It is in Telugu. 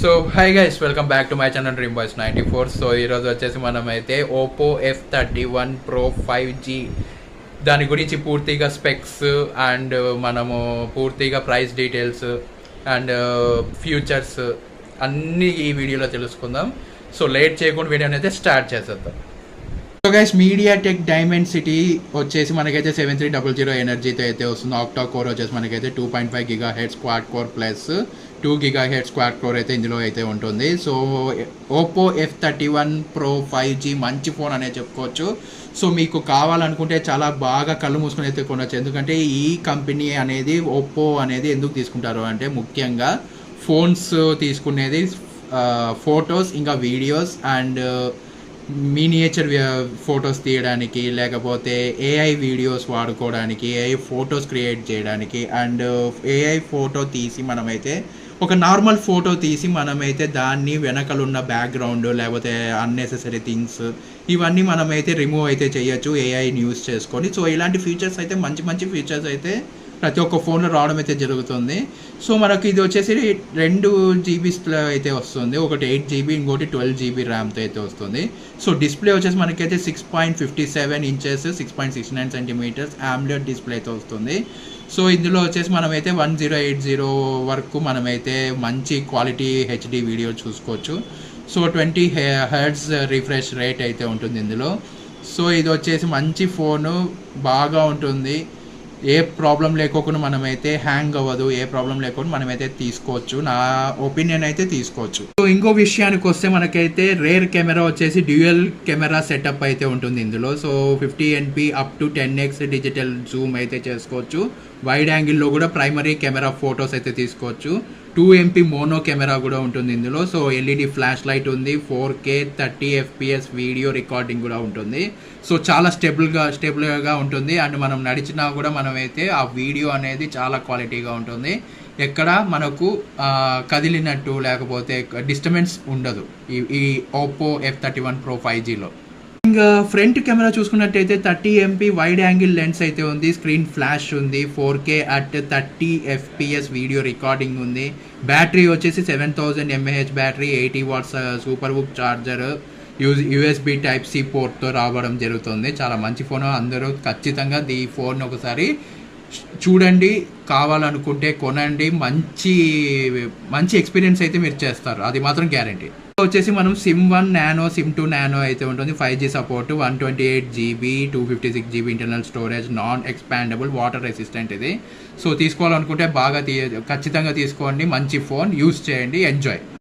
So hi guys, welcome back to my channel dream boys 94. So ఈరోజు వచ్చేసి మనమైతే ఓపో F31 Pro 5G దాని గురించి పూర్తిగా స్పెక్స్ అండ్ మనము పూర్తిగా ప్రైస్ డీటెయిల్స్ అండ్ ఫ్యూచర్స్ అన్నీ ఈ వీడియోలో తెలుసుకుందాం. సో లేట్ చేయకుండా వీడియోని అయితే స్టార్ట్ చేసేద్దాం. సో గైస్, మీడియాటెక్ డైమెన్సిటీ వచ్చేసి మనకైతే 7300 ఎనర్జీతో అయితే వస్తుంది. ఆక్టా కోర్ వచ్చేసి మనకైతే 2.5 GHz quad core plus 2 GHz quad core అయితే ఇందులో అయితే ఉంటుంది. So Oppo F31 Pro 5G మంచి ఫోన్ అనే చెప్పుకోవచ్చు. సో మీకు కావాలనుకుంటే చాలా బాగా కళ్ళు మూసుకొని అయితే కొనవచ్చు. ఎందుకంటే ఈ కంపెనీ అనేది ఓపో అనేది ఎందుకు తీసుకుంటారు అంటే ముఖ్యంగా ఫోన్స్ తీసుకునేది ఫొటోస్ ఇంకా వీడియోస్ అండ్ మినియేచర్ ఫొటోస్ తీయడానికి, లేకపోతే ఏఐ వీడియోస్ వాడుకోవడానికి, ఏఐ ఫొటోస్ క్రియేట్ చేయడానికి అండ్ ఏఐ ఫోటో తీసి మనమైతే ఒక నార్మల్ ఫోటో తీసి మనమైతే దాన్ని వెనకలున్న బ్యాక్గ్రౌండ్ లేకపోతే అన్నెసెసరీ థింగ్స్ ఇవన్నీ మనమైతే రిమూవ్ అయితే చేయొచ్చు ఏఐని యూస్ చేసుకొని. సో ఇలాంటి ఫీచర్స్ అయితే మంచి మంచి ఫీచర్స్ అయితే ప్రతి ఒక్క ఫోన్లో రావడం అయితే జరుగుతుంది. సో మనకి ఇది వచ్చేసి 2 GB అయితే వస్తుంది. ఒకటి 8 GB, ఇంకోటి 12 GB ర్యామ్తో అయితే వస్తుంది. సో డిస్ప్లే వచ్చేసి మనకైతే 6.57 ఇంచెస్ 6.69 సెంటీమీటర్స్ AMOLED డిస్ప్లే అయితే వస్తుంది. సో ఇందులో వచ్చేసి మనమైతే 1080 వరకు మనమైతే మంచి క్వాలిటీ హెచ్డి వీడియో చూసుకోవచ్చు. సో 20 Hz రిఫ్రెష్ రేట్ అయితే ఉంటుంది ఇందులో. సో ఇది వచ్చేసి మంచి ఫోను, బాగా ఉంటుంది. ఏ ప్రాబ్లం లేకోకుండా మనమైతే హ్యాంగ్ అవ్వదు, ఏ ప్రాబ్లం లేకుండా మనమైతే తీసుకోవచ్చు. నా ఒపీనియన్ అయితే తీసుకోవచ్చు. సో ఇంకో విషయానికి వస్తే మనకైతే రేర్ కెమెరా వచ్చేసి డ్యూయల్ కెమెరా సెటప్ అయితే ఉంటుంది ఇందులో. So 50MP up to 10x digital Zoom అయితే చేసుకోవచ్చు. వైడ్ యాంగిల్లో కూడా ప్రైమరీ కెమెరా ఫొటోస్ అయితే తీసుకోవచ్చు. 2MP మోనో కెమెరా కూడా ఉంటుంది ఇందులో. సో ఎల్ఈడి ఫ్లాష్ లైట్ ఉంది. 4K 30 FPS వీడియో రికార్డింగ్ కూడా ఉంటుంది. సో చాలా స్టేబుల్గా ఉంటుంది. అండ్ మనం నడిచినా కూడా మనమైతే ఆ వీడియో అనేది చాలా క్వాలిటీగా ఉంటుంది. ఎక్కడ మనకు కదిలినట్టు లేకపోతే డిస్టర్బెన్స్ ఉండదు ఈ ఓపో F31 Pro 5Gలో. ఇంకా ఫ్రంట్ కెమెరా చూసుకున్నట్టయితే 30MP వైడ్ యాంగిల్ లెన్స్ అయితే ఉంది. స్క్రీన్ ఫ్లాష్ ఉంది. 4K at 30 FPS video recording ఉంది. బ్యాటరీ వచ్చేసి 7000 mAh battery, 80 watts super book charger, USB Type-C పోర్ట్తో రావడం జరుగుతుంది. చాలా మంచి ఫోన్. అందరూ ఖచ్చితంగా ఈ ఫోన్ ఒకసారి చూడండి, కావాలనుకుంటే కొనండి. మంచి ఎక్స్పీరియన్స్ అయితే మీరు చేస్తారు, అది మాత్రం గ్యారంటీ. వచ్చేసి మనం SIM1 నానో, SIM2 నానో అయితే ఉంటుంది. 5G support, 128GB 256GB internal storage, non expandable, water resistant ఇది. సో తీసుకోవాలనుకుంటే ఖచ్చితంగా తీసుకోండి. మంచి ఫోన్, యూస్ చేయండి, ఎంజాయ్.